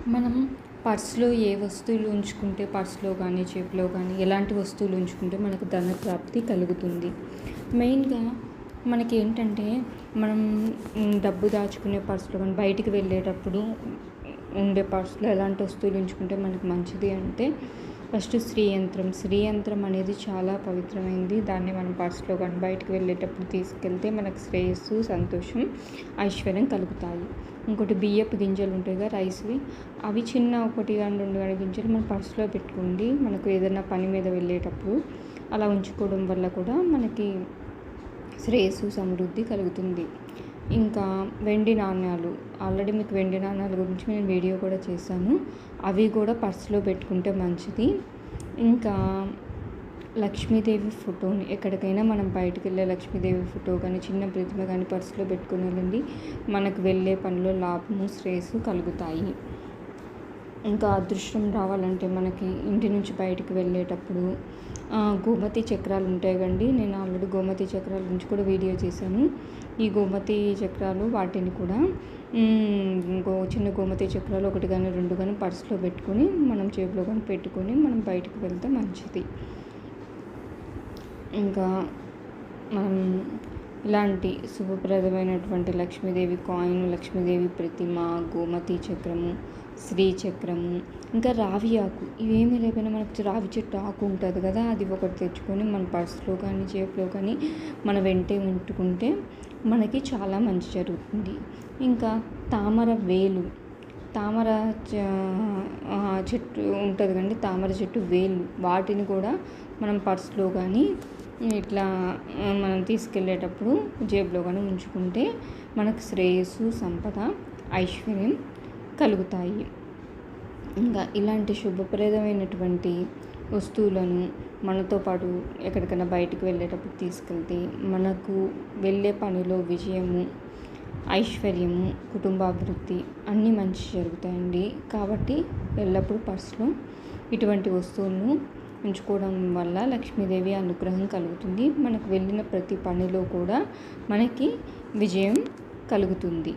మనం పర్స్‌లో ఏ వస్తువులు ఉంచుకుంటే పర్స్‌లో కానీ, జేబులో కానీ ఎలాంటి వస్తువులు ఉంచుకుంటే మనకు ధన ప్రాప్తి కలుగుతుంది. మెయిన్‌గా మనకేంటంటే మనం డబ్బు దాచుకునే పర్స్‌లో కానీ బయటికి వెళ్ళేటప్పుడు ఉండే పర్స్‌లో ఎలాంటి వస్తువులు ఉంచుకుంటే మనకు మంచిది అంటే ఫస్ట్ శ్రీయంత్రం అనేది చాలా పవిత్రమైనది. దాన్ని మనం పర్స్‌లో కానీ బయటికి వెళ్ళేటప్పుడు తీసుకెళ్తే మనకు శ్రేయస్సు, సంతోషం, ఐశ్వర్యం కలుగుతాయి. ఇంకోటి బియ్యపు గింజలు ఉంటాయి కదా, రైస్‌వి, అవి చిన్న 1 గాని 2 గాని గింజలు మన పర్స్‌లో పెట్టుకోండి. మనకు ఏదైనా పని మీద వెళ్ళేటప్పుడు అలా ఉంచుకోవడం వల్ల కూడా మనకి శ్రేయస్సు, సమృద్ధి కలుగుతుంది. ఇంకా వెండి నాణ్యాలు, ఆల్రెడీ మీకు వెండి నాణ్యాల గురించి నేను వీడియో కూడా చేశాను. అవి కూడా పర్స్‌లో పెట్టుకుంటే మంచిది. ఇంకా లక్ష్మీదేవి ఫోటోని ఎక్కడికైనా మనం బయటికి వెళ్ళే లక్ష్మీదేవి ఫోటో కానీ, చిన్న ప్రతిమ కానీ పర్స్‌లో పెట్టుకుని వెళ్ళండి. మనకు వెళ్ళే పనిలో లాభము, శ్రేయస్సు కలుగుతాయి. ఇంకా అదృష్టం రావాలంటే మనకి ఇంటి నుంచి బయటికి వెళ్ళేటప్పుడు గోమతి చక్రాలు ఉంటాయి కండి. నేను ఆల్రెడీ గోమతి చక్రాల గురించి కూడా వీడియో చేశాను. ఈ గోమతి చక్రాలు వాటిని కూడా చిన్న గోమతి చక్రాలు 1 కానీ 2 కానీ పర్స్‌లో పెట్టుకొని మనం జేబులో కానీ పెట్టుకొని మనం బయటికి వెళ్తే మంచిది. ఇంకా మనం ఇలాంటి శుభప్రదమైనటువంటి లక్ష్మీదేవి కాయిన్, లక్ష్మీదేవి ప్రతిమ, గోమతి చక్రము, శ్రీ చక్రము, ఇంకా రావి ఆకు, ఇవేమీ లేకపోయినా మనకు రావి చెట్టు ఆకు ఉంటుంది కదా, అది ఒకటి తెచ్చుకొని మన పర్స్లో కానీ జేబులో కానీ మన వెంటే ఉంటుకుంటే మనకి చాలా మంచి జరుగుతుంది. ఇంకా తామర వేలు, తామర చెట్టు ఉంటుంది కండి, తామర చెట్టు వేళ్ళు, వాటిని కూడా మనం పర్స్లో కానీ ఇట్లా మనం తీసుకెళ్ళేటప్పుడు జేబులో కానీ ఉంచుకుంటే మనకు శ్రేయస్సు, సంపద, ఐశ్వర్యం కలుగుతాయి. ఇంకా ఇలాంటి శుభప్రదమైనటువంటి వస్తువులను మనతో పాటు ఎక్కడికైనా బయటికి వెళ్ళేటప్పుడు తీసుకెళ్తే మనకు వెళ్ళే పనిలో విజయము, ఐశ్వర్యము, కుటుంబాభివృద్ధి అన్నీ మంచి జరుగుతాయండి. కాబట్టి ఎల్లప్పుడూ పర్స్లో ఇటువంటి వస్తువులను ఉంచుకోవడం వల్ల లక్ష్మీదేవి అనుగ్రహం కలుగుతుంది. మనకు వెళ్ళిన ప్రతి పనిలో కూడా మనకి విజయం కలుగుతుంది.